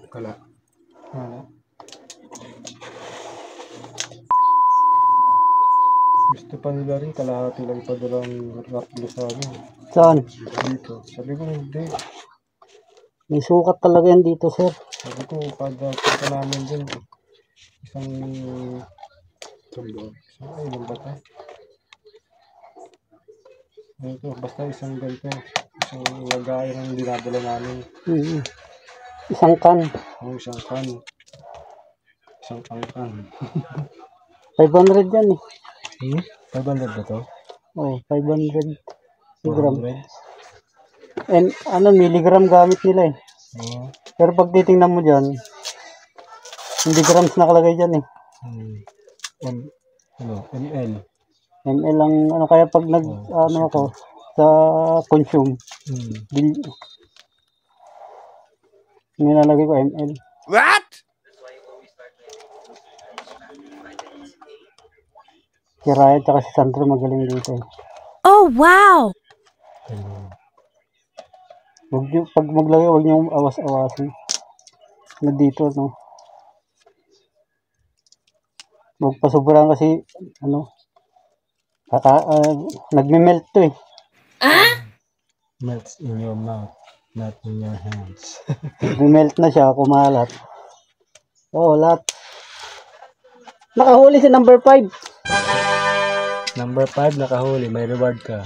Kala. Gusto pa nila rin kalahati lang padalang raplo sa amin. Saan? Dito. Sabi ko hindi. May sukat talaga yan dito, sir. Sabi ko kada punta namin dun. Isang ilang bata. Ito, basta isang ganito. Isang lagayan ang dinadala namin. Isang kan. Isang kan. Isang kan. 500 yan eh. 500 ba to? Oh, 500 gram. 400? And ano, milligram gamit nila eh. Oo. Pero pag titingnan mo dyan, hindi grams nakalagay dyan eh. ML. ML ang ano, kaya pag ano ako sa consume, nilalagay ko ML. What? Si Ryan at si Sandro magaling dito eh. Oh, wow! Pag maglagay, huwag niyo awas-awasin. Na dito, no? Huwag pasobrahan kasi, ano, nagme-melt to eh. Melts in your mouth, not in your hands. Nagme-melt na siya, kumalat. Oo, lahat. Nakahuli si number 5. Number 5, nakahuli. May reward ka.